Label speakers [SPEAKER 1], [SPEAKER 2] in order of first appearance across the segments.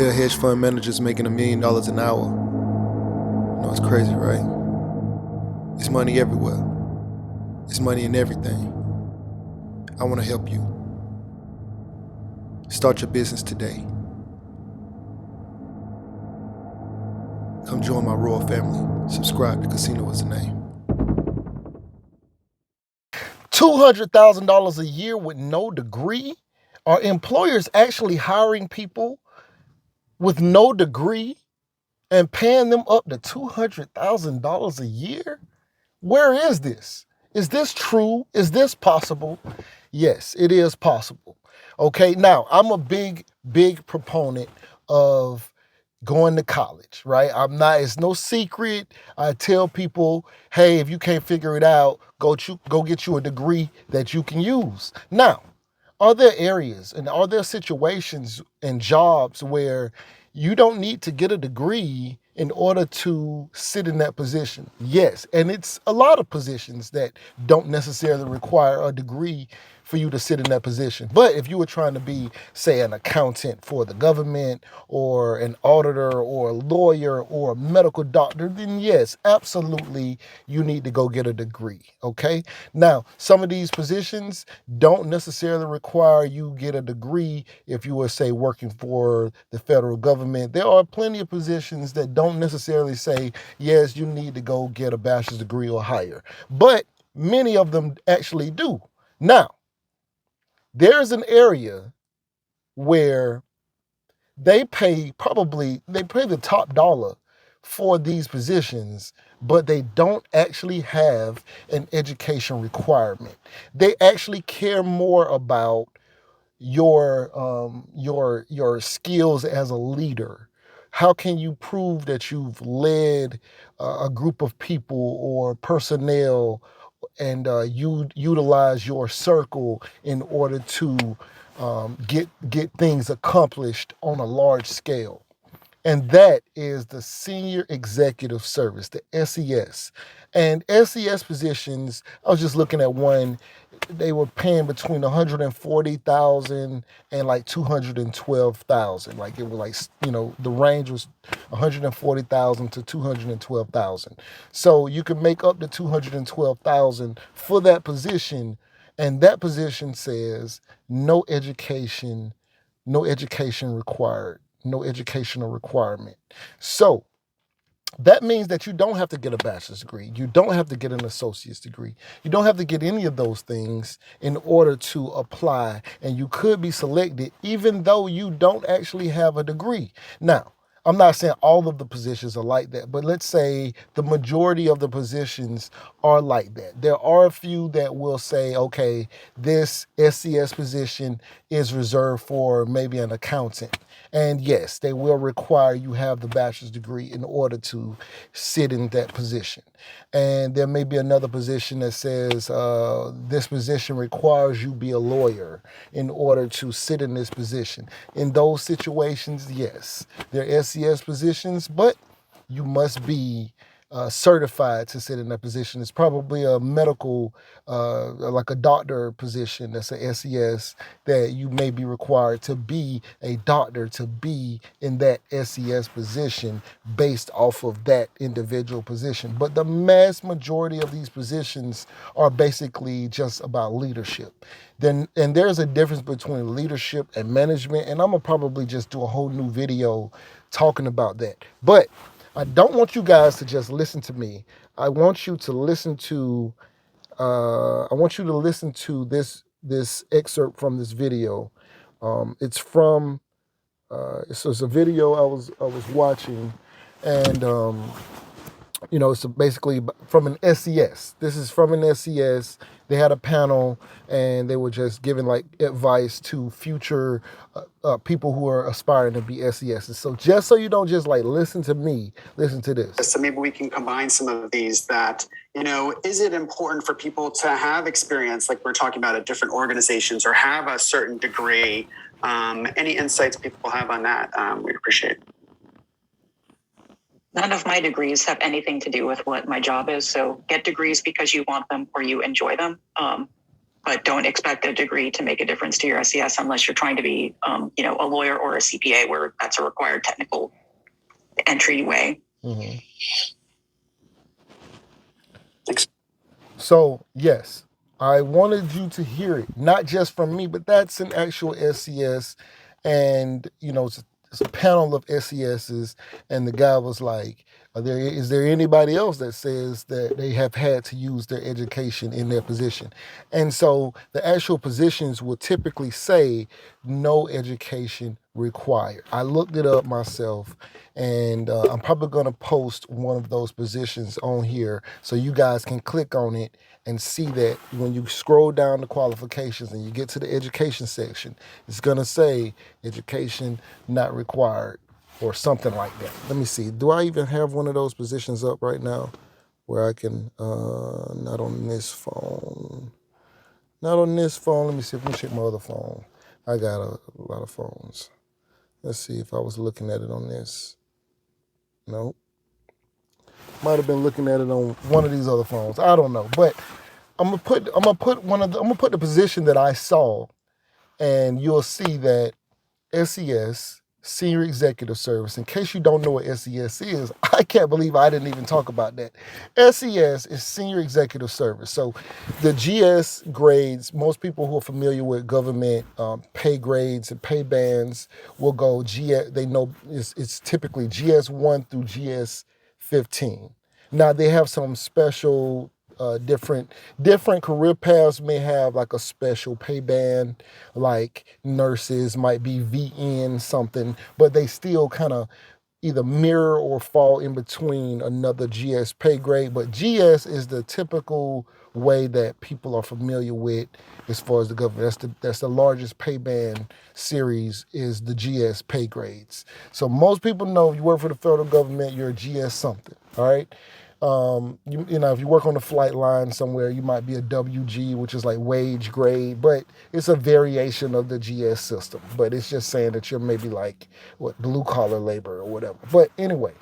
[SPEAKER 1] There are hedge fund managers making $1 million an hour. You know, it's crazy, right? It's money everywhere. It's money in everything. I want to help you. Start your business today. Come join my royal family. Subscribe to Casino is the name. $200,000 a year with no degree? Are employers actually hiring people with no degree and paying them up to $200,000 a year? Where is this? Is this true? Is this possible? Yes, it is possible. Okay, now I'm a big proponent of going to college, right? It's no secret. I tell people, hey, if you can't figure it out, go get you a degree that you can use. Now, are there areas and are there situations and jobs where you don't need to get a degree in order to sit in that position? Yes, and it's a lot of positions that don't necessarily require a degree for you to sit in that position. But if you were trying to be, say, an accountant for the government or an auditor or a lawyer or a medical doctor, then yes, absolutely, you need to go get a degree, okay? Now, some of these positions don't necessarily require you get a degree if you were, say, working for the federal government. There are plenty of positions that don't necessarily say, yes, you need to go get a bachelor's degree or higher. But many of them actually do. Now, there's an area where they pay the top dollar for these positions, but they don't actually have an education requirement. They actually care more about your skills as a leader. How can you prove that you've led a group of people or personnel, and you utilize your circle in order to get things accomplished on a large scale? And that is the Senior Executive Service, the SES. And SES positions, I was just looking at one, they were paying between $140,000 and like $212,000. Like it was like, the range was $140,000 to $212,000. So you can make up to $212,000 for that position. And that position says no education required. No educational requirement. So that means that you don't have to get a bachelor's degree. You don't have to get an associate's degree. You don't have to get any of those things in order to apply. And you could be selected even though you don't actually have a degree. Now, I'm not saying all of the positions are like that, but let's say the majority of the positions are like that. There are a few that will say, okay, this SES position is reserved for maybe an accountant. And yes, they will require you have the bachelor's degree in order to sit in that position. And there may be another position that says this position requires you be a lawyer in order to sit in this position. In those situations, yes, they're SES positions, but you must be certified to sit in that position. It's probably a medical, like a doctor position that's a SES, that you may be required to be a doctor to be in that SES position based off of that individual position. But the mass majority of these positions are basically just about leadership. And there's a difference between leadership and management, and I'm gonna probably just do a whole new video talking about that. But I don't want you guys to just listen to me. I want you to listen to this excerpt from this video. It's from it's a video I was watching, and it's basically from an SES. This is from an SES. They had a panel, and they were just giving like advice to future people who are aspiring to be SESs. So just so you don't just like listen to me, listen to this.
[SPEAKER 2] So maybe we can combine some of these that, is it important for people to have experience, like we're talking about at different organizations, or have a certain degree? Any insights people have on that, we'd appreciate.
[SPEAKER 3] None of my degrees have anything to do with what my job is. So get degrees because you want them or you enjoy them.
[SPEAKER 2] but don't expect a degree to make a difference to your SES unless you're trying to be, a lawyer or a CPA, where that's a required technical entryway.
[SPEAKER 1] Mm-hmm. So, yes, I wanted you to hear it, not just from me, but that's an actual SES. And, it's a panel of SESs. And the guy was like, is there anybody else that says that they have had to use their education in their position? And so the actual positions will typically say no education required. I looked it up myself, and I'm probably going to post one of those positions on here so you guys can click on it and see that when you scroll down the qualifications and you get to the education section, it's going to say education not required or something like that. Let me see. Do I even have one of those positions up right now where I can, not on this phone. Not on this phone. Let me see. Let me check my other phone. I got a lot of phones. Let's see if I was looking at it on this. No. Might have been looking at it on one of these other phones. I don't know. But I'm gonna put the position that I saw, and you'll see that SES, Senior Executive Service. In case you don't know what SES is, I can't believe I didn't even talk about that. SES is Senior Executive Service. So the GS grades, most people who are familiar with government pay grades and pay bands will go GS. They know it's typically GS1 through GS15. Now they have some special different career paths may have like a special pay band, like nurses might be VN something, but they still kind of either mirror or fall in between another GS pay grade. But GS is the typical way that people are familiar with as far as the government. That's the largest pay band series is the GS pay grades. So most people know if you work for the federal government, you're a GS something, all right? If you work on the flight line somewhere, you might be a WG, which is like wage grade, but it's a variation of the GS system. But it's just saying that you're maybe like blue collar labor or whatever. But anyway,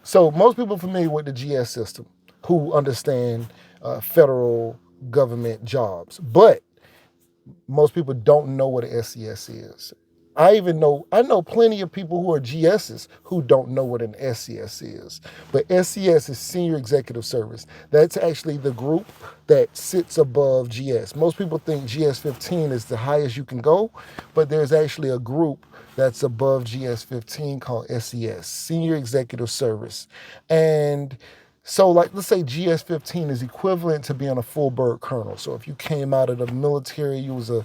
[SPEAKER 1] so most people are familiar with the GS system who understand federal government jobs, but most people don't know what an SES is. I know plenty of people who are GSs who don't know what an SES is. But SES is Senior Executive Service. That's actually the group that sits above GS. Most people think GS15 is the highest you can go, but there's actually a group that's above GS15 called SES, Senior Executive Service. And so, like, let's say GS15 is equivalent to being a full bird colonel. So if you came out of the military, you was a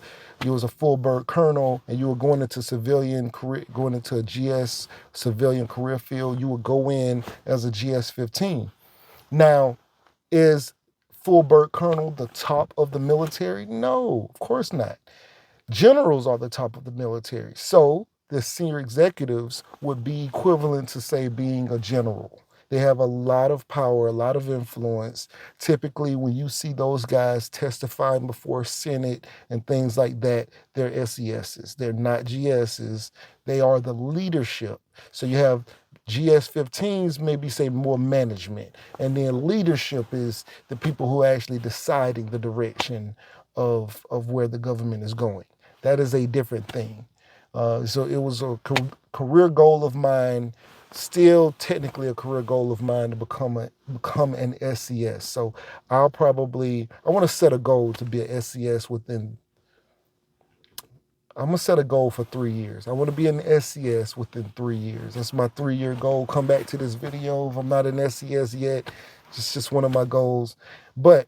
[SPEAKER 1] full bird colonel, and you were going into civilian career, going into a GS civilian career field, you would go in as a GS15. Now, is full bird colonel the top of the military? No, of course not. Generals are the top of the military. So the senior executives would be equivalent to, say, being a general. They have a lot of power, a lot of influence. Typically, when you see those guys testifying before Senate and things like that, they're SESs. They're not GSs. They are the leadership. So you have GS15s, maybe say more management. And then leadership is the people who are actually deciding the direction of where the government is going. That is a different thing. So it was a career goal of mine, still technically a career goal of mine to become an SES. So I want to set a goal to be an SES I'm going to set a goal for 3 years. I want to be an SES within 3 years. That's my 3-year goal. Come back to this video if I'm not an SES yet. It's just one of my goals. But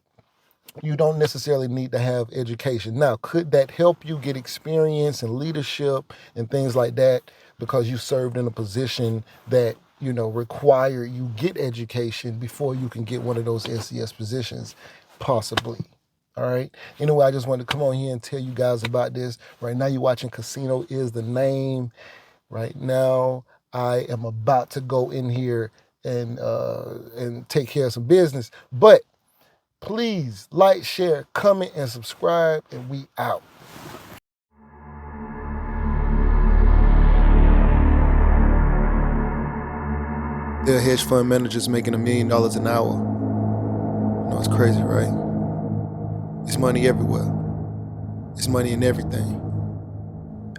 [SPEAKER 1] you don't necessarily need to have education. Now, could that help you get experience and leadership and things like that because you served in a position that, require you get education before you can get one of those SES positions? Possibly. All right. Anyway, I just wanted to come on here and tell you guys about this. Right now, you're watching Casino is the Name. Right now, I am about to go in here and take care of some business. But please like, share, comment, and subscribe, and we out. There are hedge fund managers making $1 million an hour. It's crazy, right? There's money everywhere. It's money in everything.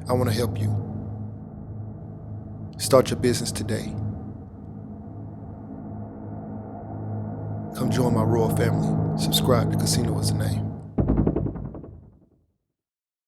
[SPEAKER 1] I want to help you. Start your business today. Come join my royal family. Subscribe to Casino is the name.